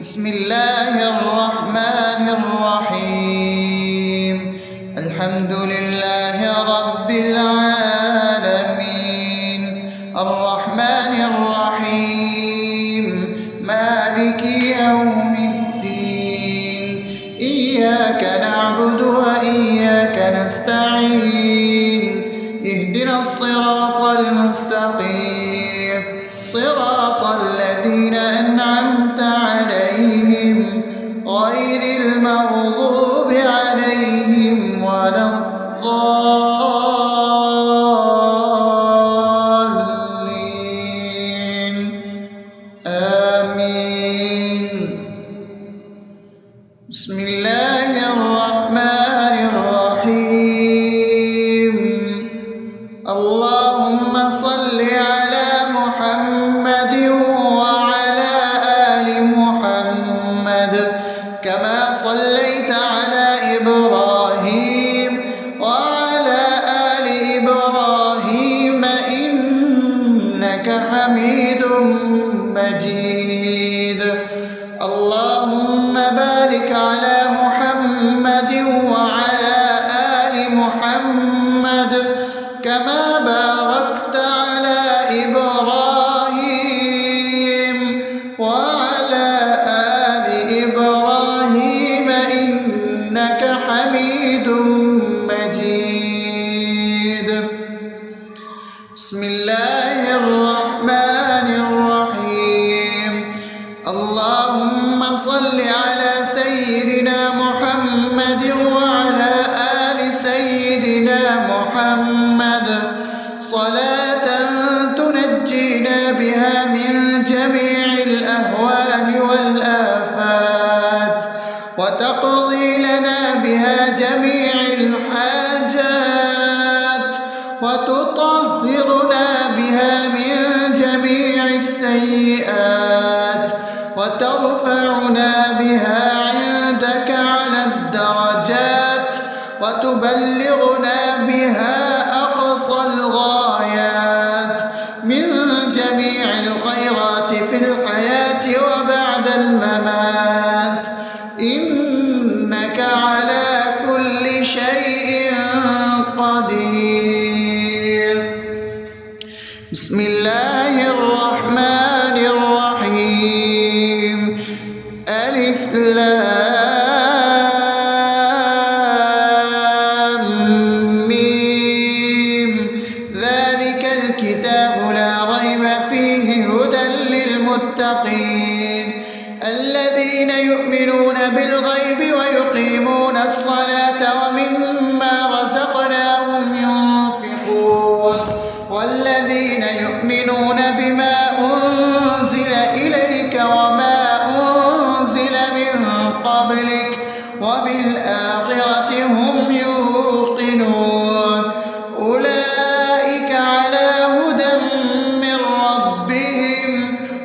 بسم الله الرحمن الرحيم. الحمد لله رب العالمين، الرحمن الرحيم، مالك يوم الدين. إياك نعبد وإياك نستعين، اهدنا الصراط المستقيم، صراط الذين أنعمت عليهم غير المغضوب عليهم ولا الضالين. آمين. بسم الله الرحمن الرحيم. اللهم صل على محمد وعلى آل محمد كما صليت على إبراهيم وعلى آل إبراهيم إنك حميد مجيد. اللهم بارك على محمد وعلى آل محمد كما باركت على إبراهيم وعلى آل إبراهيم إنك حميد مجيد. بسم الله الرحمن الرحيم. اللهم صل على سيدنا محمد وعلى آل سيدنا محمد صلاة تنجينا بها من جميع الأهوال والآفات، وتقضي لنا بها جميع الحاجات، وتطهرنا بها من جميع السيئات، وترفعنا بها عندك على الدرجات، وتبلغنا بها أقصى الغايات من جميع الخيرات في الحياة وبعد الممات، إنك على كل شيء قدير. بسم الله الرحمن الرحيم. ألف لام ميم. ذلك الكتاب لا ريب فيه هدى للمتقين الذين يؤمنون بالغيب ويقيمون الصلاة ومما رزقناهم ينفقون والذين يؤمنون بما أنزل إليك وما أنزل من قبلك وبالآخرة هم يوقنون أولئك على هدى من ربهم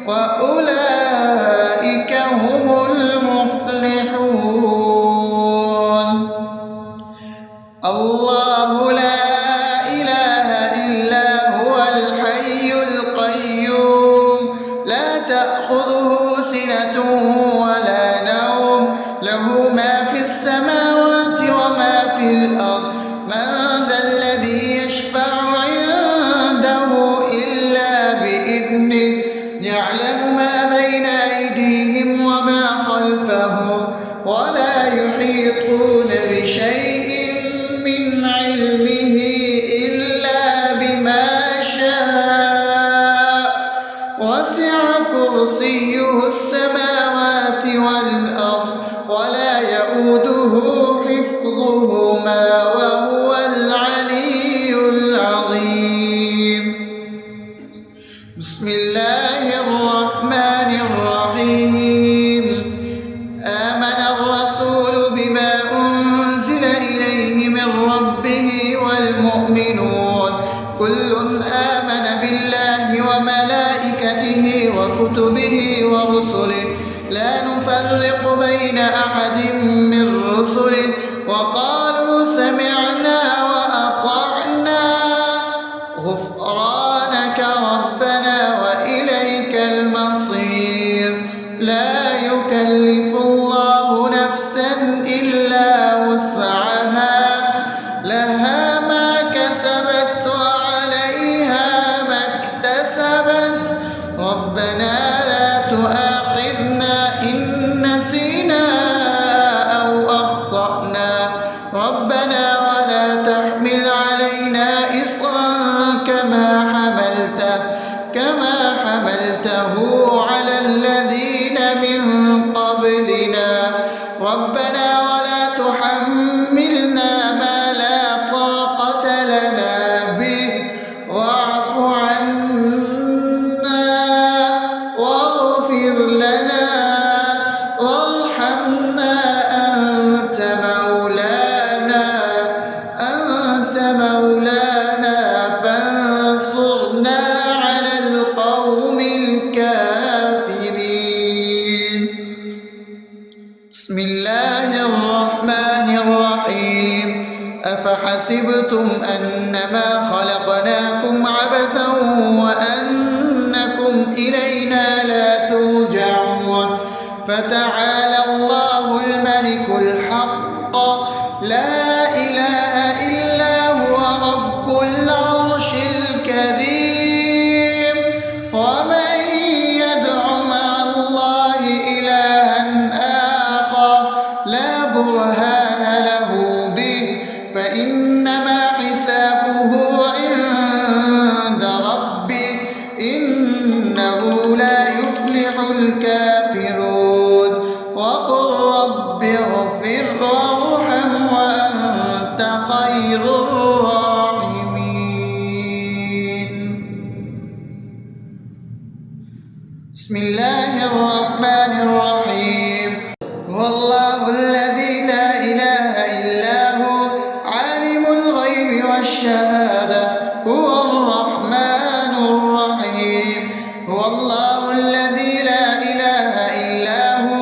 وأولئك هم المفلحون. الله لا إله إلا هو الحي القيوم لا تأخذه سنة ولا نوم له ما في السماوات وما في الأرض. من ذا الذي يشفع عنده إلا بإذنه يعلم ما بين أيديهم وما خلفهم ولا يحيطون بشيء من علمه إلا بما شاء وسع كرسيه السماوات والأرض ولا يؤوده حفظهما وهو العلي العظيم. بسم الله الرحمن الرحيم. آمن الرسول بما أنزل إليه من ربه والمؤمنون كل آمن بالله وملائكته وكتبه ورسله لا نفرق بين أحد من رسله وقالوا سمعنا وأطعنا غفرانك ربنا وإليك المصير. لا يكلف يكلف الله نفسا إلا وسعها لها ما كسبت وعليها ما اكتسبت ربنا لا تؤاخذنا إن نسينا أو أخطأنا ربنا ولا تحمل علينا إصرا كما حملته على الذين من قبلنا ربنا ولا تحملنا ما لا طاقة لنا به واعف عنا واغفر لنا وارحمنا أنت مولانا فانصرنا على القوم الكافرين. بسم الله الرحمن الرحيم أفحسبتم أنما خلقناكم عبثا وأنكم إلينا لا ترجعون فتعالى الله الملك الحق لا إله إلا هو رب العرش الكريم ومن يدع مع الله إلها آخر لا برهان له به فإنما حسابه عند ربه إنه لا يفلح الكافرون وقل رب اغفر وارحم وأنت خير الراحمين. بسم الله الرحمن الرحيم هو الله الذي لا إله إلا هو عالم الغيب والشهادة هو الرحمن الرحيم هو الله الذي لا إله إلا هو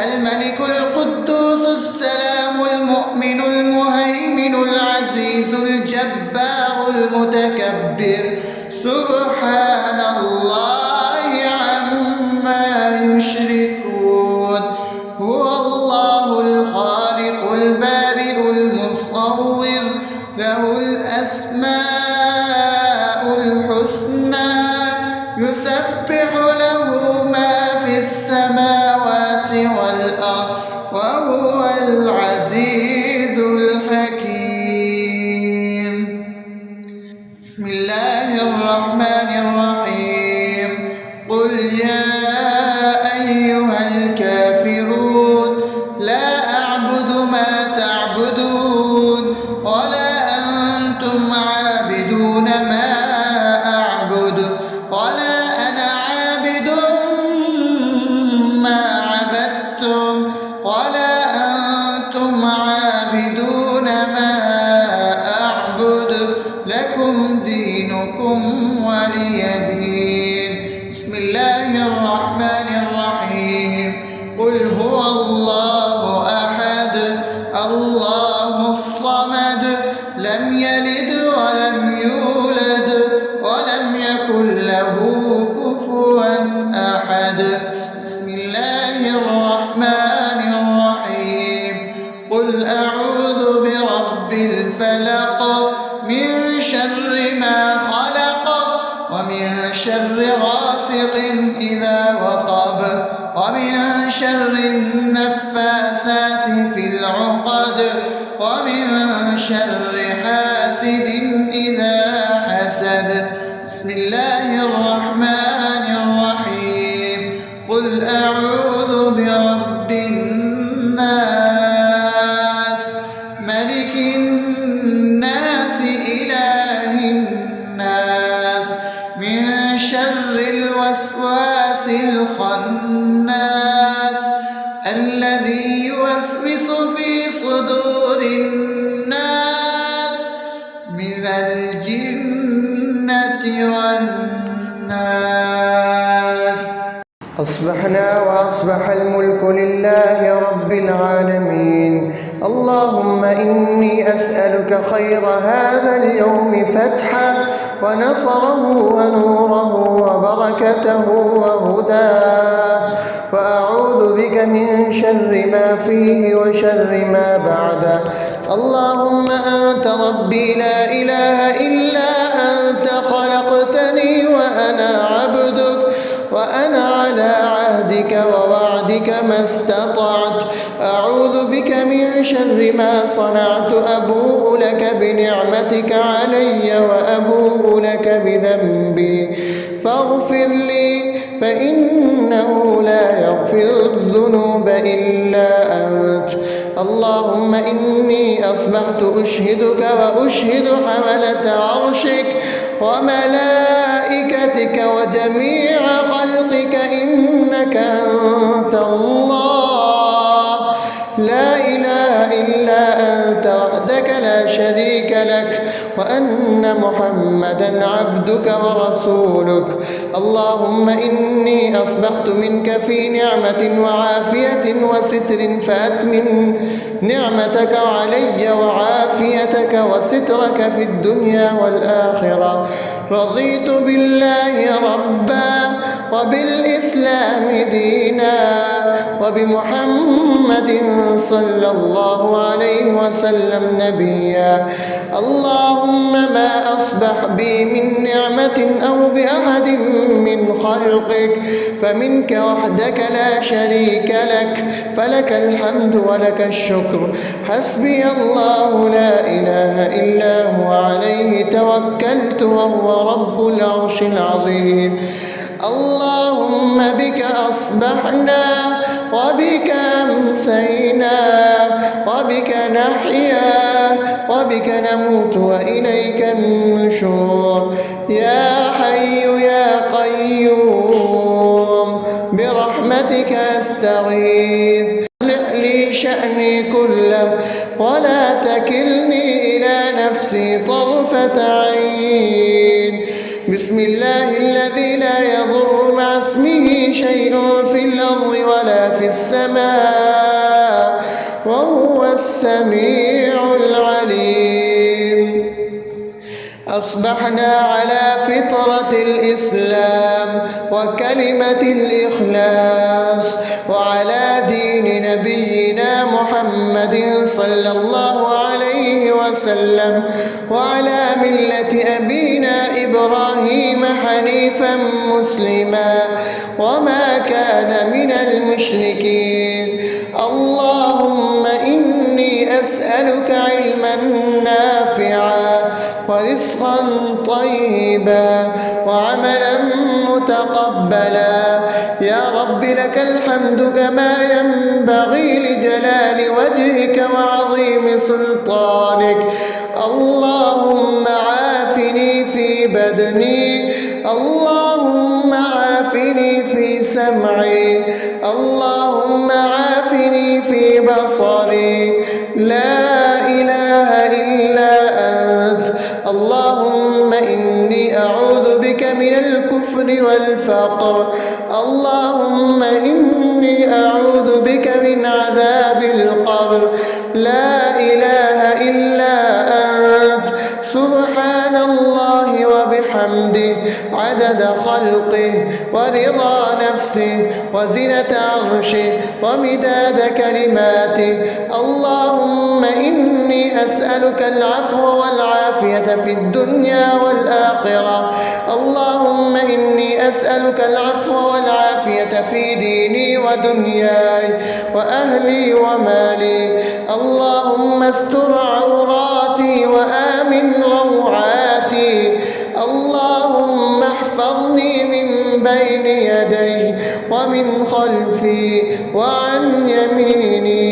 الملك القدوس السلام المؤمن المهيمن العزيز الجبار المتكبر سبحان الله عما يشركون هو الله الخالق البارئ المصور له الأسماء الحسنى يسبح له ما في السماوات والأرض وهو العزيز الحكيم. بسم الله الرحمن الرحيم قل يا أيها الكافرون لا أعبد ما تعبدون ولا أنتم عابدون ما أعبد ولا أنا عابد ما عبدتم ولا أنتم عابدون ما أعبد لكم دينكم ولي دين. بسم الله الرحمن الرحيم قل هو الله أحد الله الصمد لم يلد ولم يولد ولم يكن له كفوا أحد. بسم الله الرحمن الرحيم قل أعوذ برب الفلق من شر ما خلق ومن شر غاسق إذا وقب ومن شر النفاثات في العقد ومن شر حاسد إذا حسد. بسم الله الرحمن الرحيم قل أعوذ برب الناس ملك الناس إله الناس من شر الوسواس الخناس الذي يوسوس في صدور الناس من الجنة والناس. أصبحنا وأصبح الملك لله رب العالمين. اللهم إني أسألك خير هذا اليوم فتحه ونصره ونوره وبركته وهداه، وأعوذ بك من شر ما فيه وشر ما بعده. اللهم أنت ربي لا إله إلا أنت، خلقتني وأنا عبدك، وأنا على عهدك ووعدك ما استطعت. أعوذ بك من شر ما صنعت، أبوء لك بنعمتك علي وأبوء لك بذنبي، فاغفر لي فإنه لا يغفر الذنوب إلا أنت. اللهم إني أصبحت أشهدك وأشهد حملة عرشك وملائكتك وجميع خلقك إنك أنت الله، لا إله إلا أنت وحدك لا شريك لك، وأن محمدا عبدك ورسولك. اللهم إني أصبحت منك في نعمة وعافية وستر، فأتمم نعمتك علي وعافيتك وسترك في الدنيا والآخرة. رضيت بالله ربا وبالإسلام دينا وبمحمد صلى الله عليه وسلم نبيا. اللهم ما أصبح بي من نعمة أو بأحد من خلقك فمنك وحدك لا شريك لك، فلك الحمد ولك الشكر. حسبي الله لا إله إلا هو، عليه توكلت وهو رب العرش العظيم. اللهم بك أصبحنا وبك أمسينا وبك نحيا وبك نموت وإليك النشور. يا حي يا قيوم برحمتك أستغيث، أصلح لي شأني كله ولا تكلني إلى نفسي طرفة عين. بسم الله الذي لا يضر مع اسمه شيء في الأرض ولا في السماء، وهو السميع العليم. أصبحنا على فطرة الإسلام وكلمة الإخلاص وعلى دين نبينا محمد صلى الله عليه وسلم وعلى ملة أبينا إبراهيم حنيفا مسلما وما كان من المشركين. اللهم إني أسألك علما نافعا ورزقا طيبا وعملا متقبلا. يا رب لك الحمد كما ينبغي لجلال وجهك وعظيم سلطانك. اللهم عافني في بدني، اللهم عافني في سمعي، اللهم عافني في بصري. لا إله إلا أنت. اللهم إني أعوذ بك من الكفر والفقر. اللهم إني أعوذ بك من عذاب القبر. لا إله إلا أنت. سبحان الله وبحمده عدد خلقه ورضا نفسه وزنة عرشه ومداد كلماته. اللهم إني أسألك العفو والعافية في الدنيا والآخرة. اللهم إني أسألك العفو والعافية في ديني ودنياي وأهلي ومالي. اللهم استر عوراتي وآمن روعاتي. اللهم احفظني من بين يدي ومن خلفي وعن يميني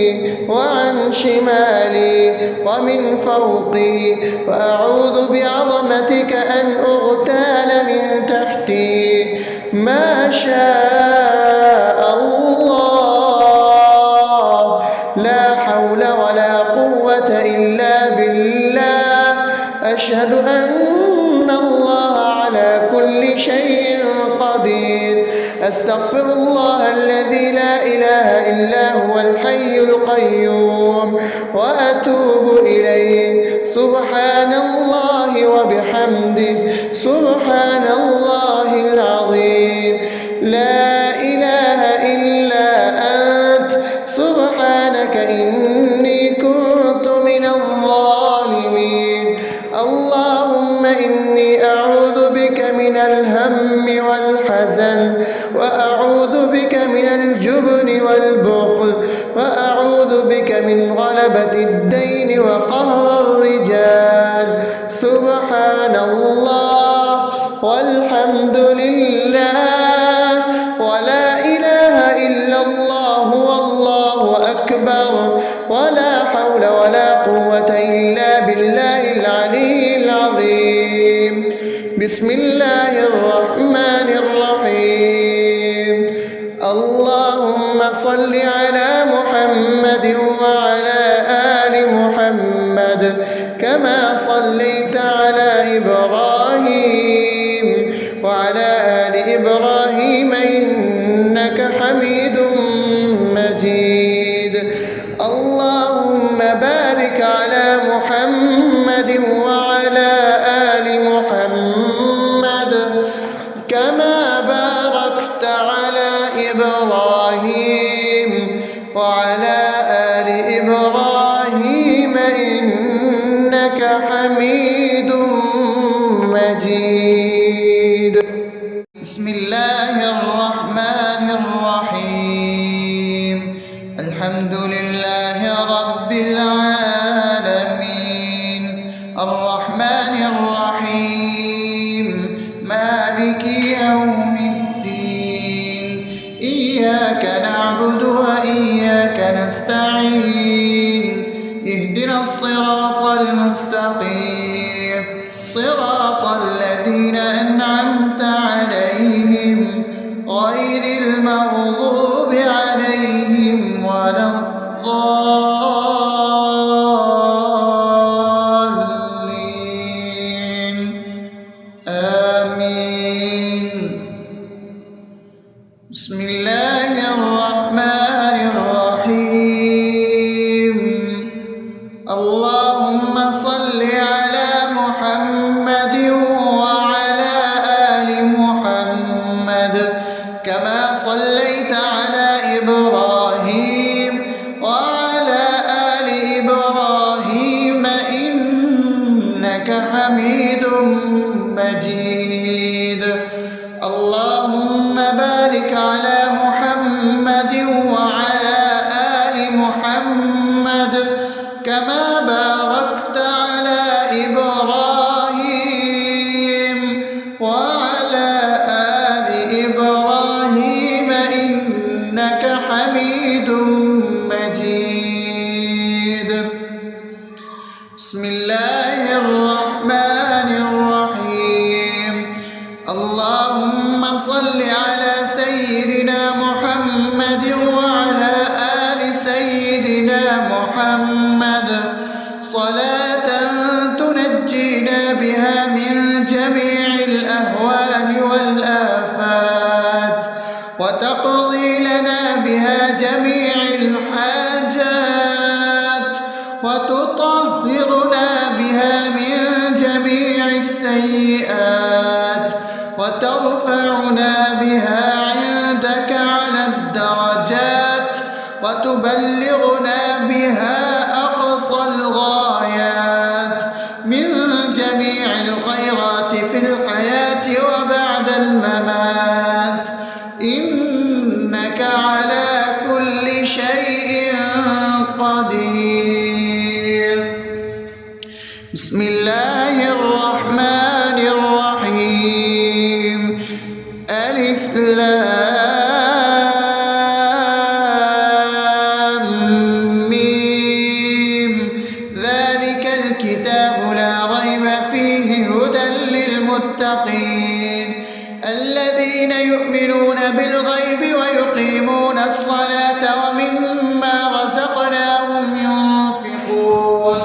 وعن شمالي ومن فوقي، وأعوذ بعظمتك أن أغتال من تحتي. ما شاء الله، لا حول ولا قوة إلا بالله. أشهد أن الله على كل شيء قدير. أستغفر الله الذي لا إله إلا هو الحي القيوم وأتوب إليه. سبحان الله وبحمده سبحان الله العظيم. لا إله إلا أنت سبحانك إني كنت من الظالمين. اللهم إني أعوذ بك من الهم والحزن، وأعوذ بك من الجبن والبخل، وأعوذ بك من غلبة الدين وقهر الرجال. سبحان الله والحمد لله ولا إله إلا الله والله أكبر ولا حول ولا قوة إلا بالله العلي العظيم. بسم الله الرحمن الرحيم. اللهم صل على محمد وعلى آل محمد كما صليت على إبراهيم وعلى آل إبراهيم إنك حميد مجيد. اللهم بارك على محمد وعلى آل محمد كما باركت على إبراهيم وعلى آل إبراهيم إنك حميد مجيد. بسم الله الرحمن الرحيم. الحمد لله رب العالمين الرحمن الرحيم مالك يوم الدين. إياك نعبد وإياك نستعين. اهدنا الصراط المستقيم صراط الذين أنعمت عليهم غير المغضوب عليهم ولا الضالين. آمين. بسم الله الرحمن الرحيم. اللهم صل على محمد وعلى آل محمد كما صليت على إبراهيم وعلى آل إبراهيم إنك حميد مجيد. اللهم بارك على محمد وعلى آل محمد كما باركت على إبراهيم وعلى آل إبراهيم إنك حميد مجيد. بسم الله الرحمن الرحيم. اللهم صل على سيدنا محمد وعلى آل سيدنا محمد صلاة تنجينا بها من جميع الأهوال والآفات وتقضي لنا بها جميع الحاجات وتطهرنا بها من جميع السيئات وترفعنا بها عندك على الدرجات وتبلغنا بها أقصى الغايات من جميع الخيرات في الحياة وبعد الممات إنك على كل شيء قدير. بسم الله الرحمن الرحيم. ألف لام ميم. ذلك الكتاب لا ريب فيه هدى للمتقين الذين يؤمنون بالغيب ويقيمون الصلاة ومما رزقناهم ينفقون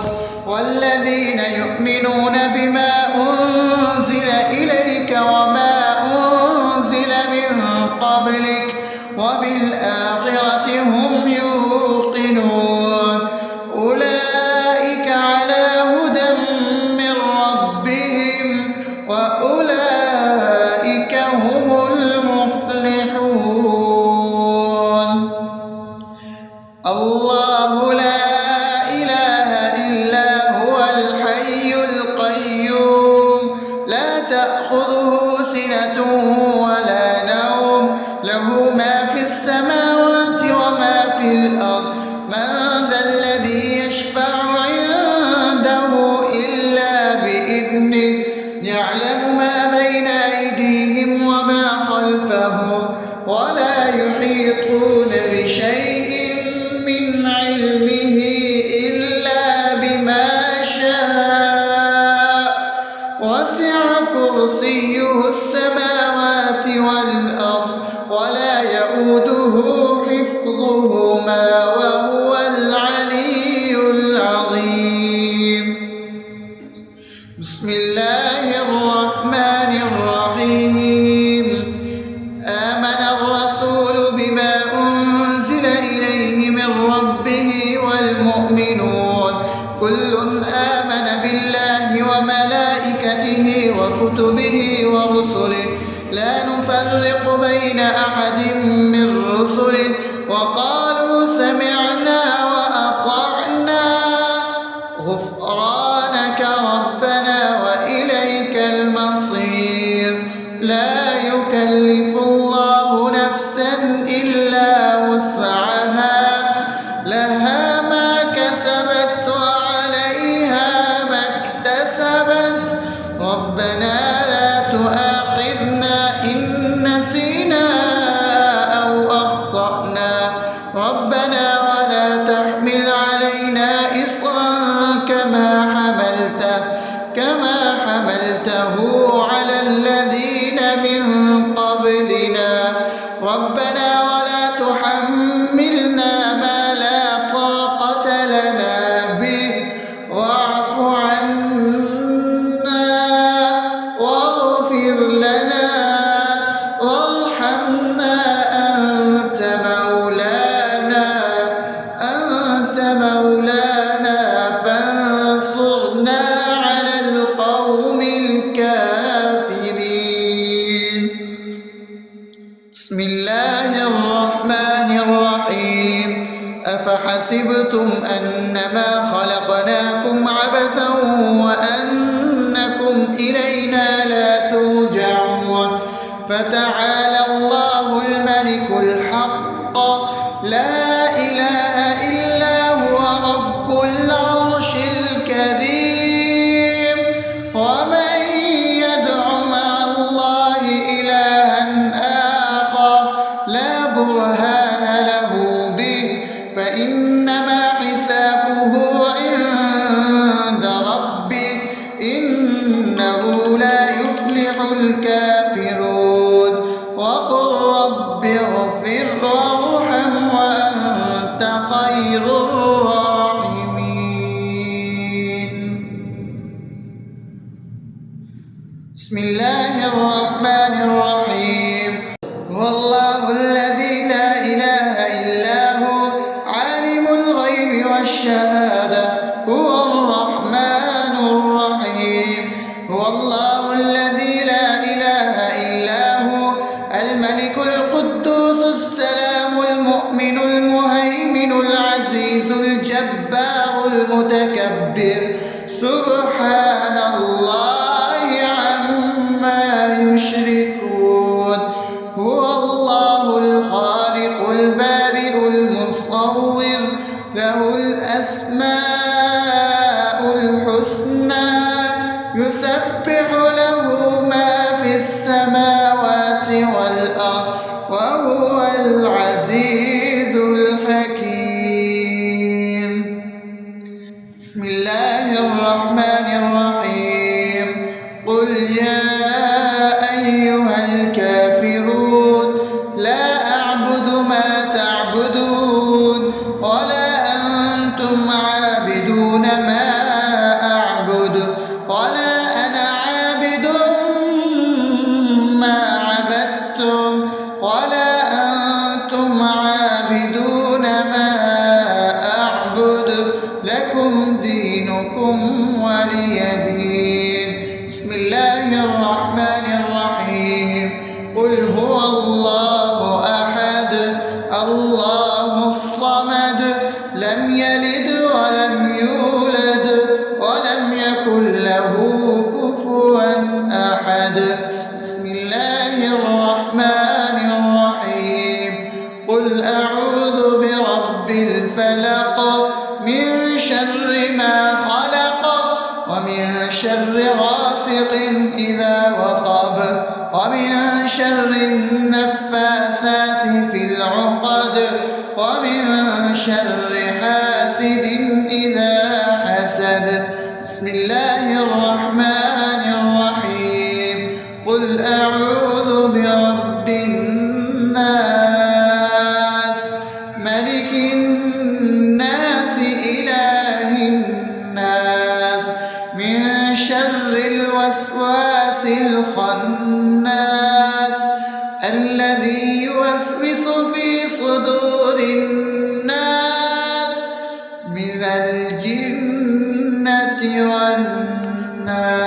والذين يؤمنون الله لا إله إلا هو الحي القيوم لا تأخذه سنة ولا نوم له ما في السماوات وما في الأرض من ذا الذي يشفع عنده إلا بإذنه يعلم ما بين أيديهم وما خلفهم ولا يحيطون بشيء من علمه إلا بما شاء وسع كرسيه السماوات والأرض ولا يئوده حفظهما وهو العلي العظيم بسم الله الرحمن الرحيم آمن الرسول بما أنزل إليه من ربه والمؤمنون كل آمن بالله وملائكته وكتبه ورسله لا نفرق بين أحد من رسله وقالوا سمعنا وأطعنا غفرانك ربنا وإليك المصير لا يكلف الله نفسا إلا وسعها لها ما كسبت وعليها ما اكتسبت ربنا لا تؤاخذنا إن نسينا أو أخطأنا ربنا ولا تحمل علينا إصرا كما حملته على الذين من قبلنا ربنا ولا تحملنا ما لا طاقة لنا به واعف عنا واغفر لنا وارحمنا أنت مولانا فانصرنا على القوم الكافرين بسم الله الرحمن الرحيم أفحسبتم أنما خلقناكم عبثا وأنكم إلينا لا ترجعون فتعالى الله الملك الحق لا إله إلا هو رب العرش الكريم ومن يدع مع الله إلها آخر لا برهان له به فإنما حسابه عند ربه إنه لا يفلح الكافرون وقل رب اغفر وارحم وأنت خير الراحمين بسم الله الرحمن الرحيم هو الله الذي لا إله إلا هو عالم الغيب والشهادة هو الرحمن الرحيم هو الله الذي لا إله إلا هو الملك القدوس السلام المؤمن المهيمن العزيز الجبار المتكبر سبحان الله عما يشركون هو الله الخالق البارئ المصور له الأسماء الحسنى يسبح له ما في السماوات والأرض وهو العزيز الحكيم بسم الله الرحمن الرحيم قل يا أيها الكافرون لا أعبد ما تعبدون ولا أنتم عابدون ما أعبد ولا أنا عابد لم يلد ولم يولد ولم يكن له كفوا أحد. بسم الله الرحمن الرحيم. قل أعوذ برب الفلق من شر ما خلق ومن شر غاسق إذا وقب ومن شر النفاثات في العقد ومن شر حاسد إذا حسد. بسم الله الرحمن الرحيم. قل أعوذ برب الناس ملك الناس إله الناس من شر الوسواس الخناس الذي يوسوس في صدور الناس من الجنة والناس.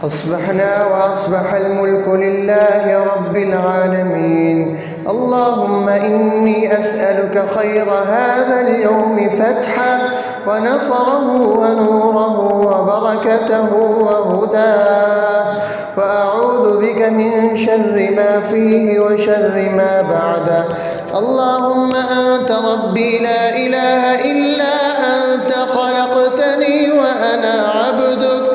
أصبحنا وأصبح الملك لله رب العالمين. اللهم إني أسألك خير هذا اليوم فتحه ونصره ونوره وبركته وهداه، وأعوذ بك من شر ما فيه وشر ما بعده. اللهم أنت ربي لا إله إلا أنت، خلقتني وأنا عبدك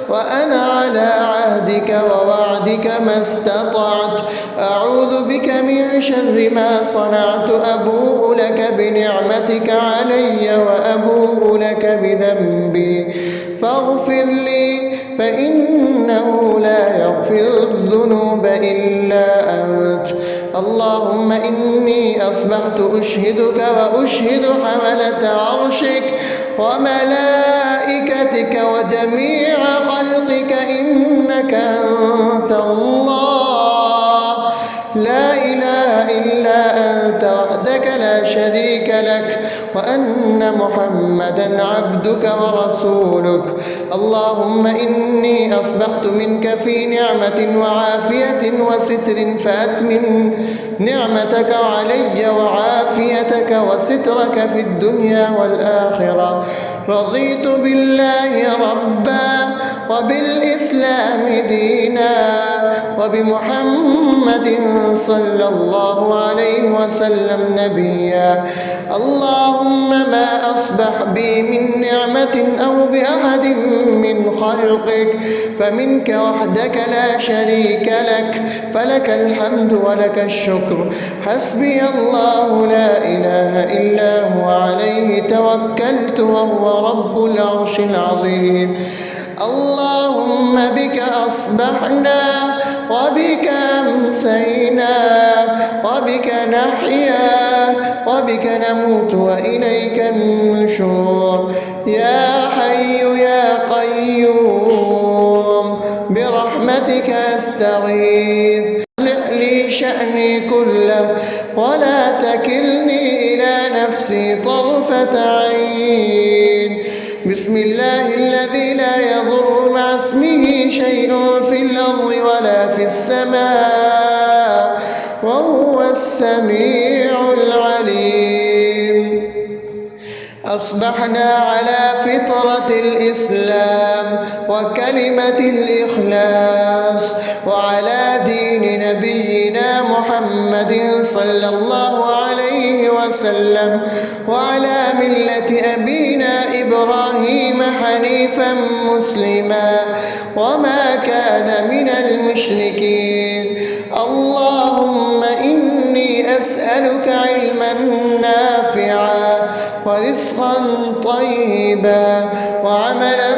وأنا على عهدك ووعدك ما استطعت. أعوذ بك من شر ما صنعت. أبوء لك بنعمتك علي وأبوء لك بذنبي فاغفر لي، فإنه لا يغفر الذنوب إلا أنت. اللهم إني أصبحت أشهدك وأشهد حملة عرشك وملائكتك وجميع خلقك إنك أنت الله لا إله إلا أنت وحدك لا شريك لك، وأن محمدا عبدك ورسولك. اللهم إني أصبحت منك في نعمة وعافية وستر، فأتمم نعمتك علي وعافيتك وسترك في الدنيا والآخرة. رضيت بالله ربا وبالإسلام دينا وبمحمد صلى الله عليه وسلم نبيا. اللهم ما أصبح بي من نعمة أو بأحد من خلقك فمنك وحدك لا شريك لك، فلك الحمد ولك الشكر. حسبي الله لا إله إلا هو عليه توكلت وهو رب العرش العظيم. اللهم بك أصبحنا وبك أمسينا وبك نحيا وبك نموت وإليك النشور. يا حي يا قيوم برحمتك أستغيث، أصلح لي شأني كله ولا تكلني إلى نفسي طرفة عين. بسم الله الذي لا يضر مع اسمه شيء في الأرض ولا في السماء وهو السميع العليم. أصبحنا على فطرة الإسلام وكلمة الإخلاص وعلى دين نبينا محمد صلى الله عليه وسلم وعلى ملة أبينا إبراهيم حنيفا مسلما وما كان من المشركين. اللهم إني أسألك علما نافعا ورزقا طيبا وعملا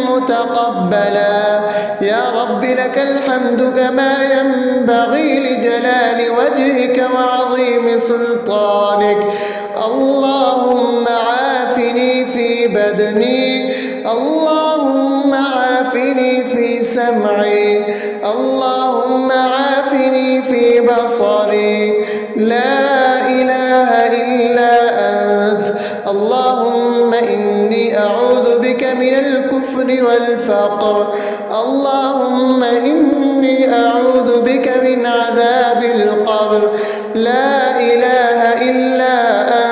متقبلا. يا رب لك الحمد كما ينبغي لجلال وجهك وعظيم سلطانك. اللهم عافني في بدني، اللهم عافني في سمعي، اللهم عافني في بصري. لا إله إلا أنت. اللهم إني أعوذ بك من الكفر والفقر. اللهم إني أعوذ بك من عذاب القبر. لا إله إلا أنت.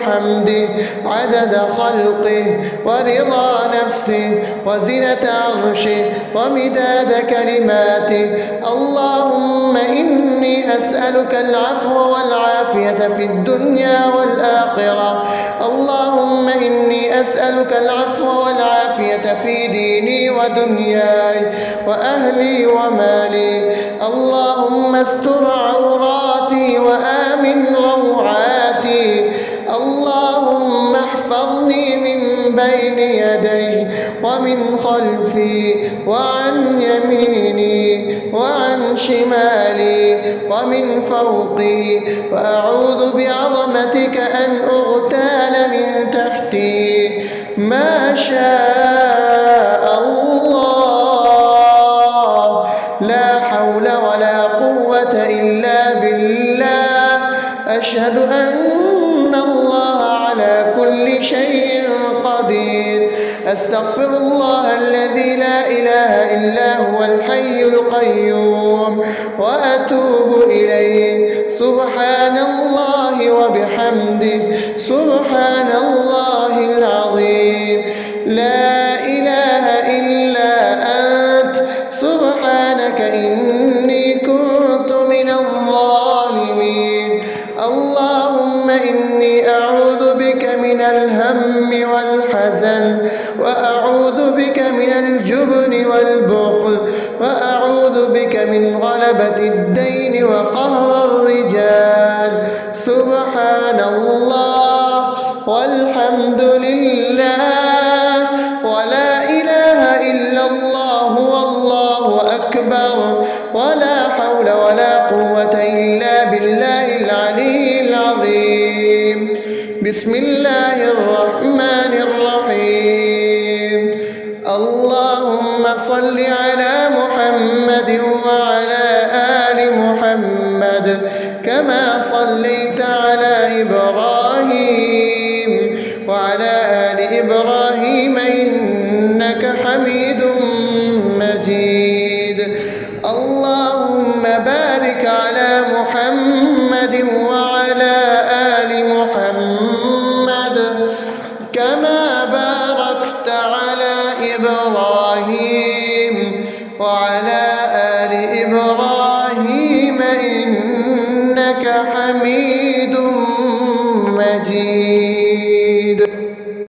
وبحمده عدد خلقه ورضا نفسه وزنة عرشه ومداد كلماته. اللهم إني أسألك العفو والعافية في الدنيا والآخرة. اللهم إني أسألك العفو والعافية في ديني ودنياي وأهلي ومالي. اللهم استر عوراتي وآمن روعاتي. اللهم احفظني من بين يدي ومن خلفي وعن يميني وعن شمالي ومن فوقي، وأعوذ بعظمتك أن أغتال من تحتي. ما شاء الله، لا حول ولا قوة إلا بالله. أشهد أن الله على كل شيء قدير. أستغفر الله الذي لا إله إلا هو الحي القيوم وأتوب إليه. سبحان الله وبحمده، سبحان الله العظيم. لا إله إلا أنت، سبحانك إني كنت من الظالمين. اللهم إني أعوذ بك من الهم والحزن، وأعوذ بك من الجبن والبخل، وأعوذ بك من غلبة الدين وقهر الرجال. سبحان الله والحمد لله ولا إله إلا الله والله أكبر، ولا حول ولا قوة إلا بالله العلي العظيم. بسم الله الرحمن الرحيم. اللهم صل على محمد وعلى آل محمد كما صليت على إبراهيم وعلى آل إبراهيم إنك حميد مجيد. اللهم بارك على محمد وعلى آل محمد كما باركت على إبراهيم وعلى آل إبراهيم إنك حميد مجيد.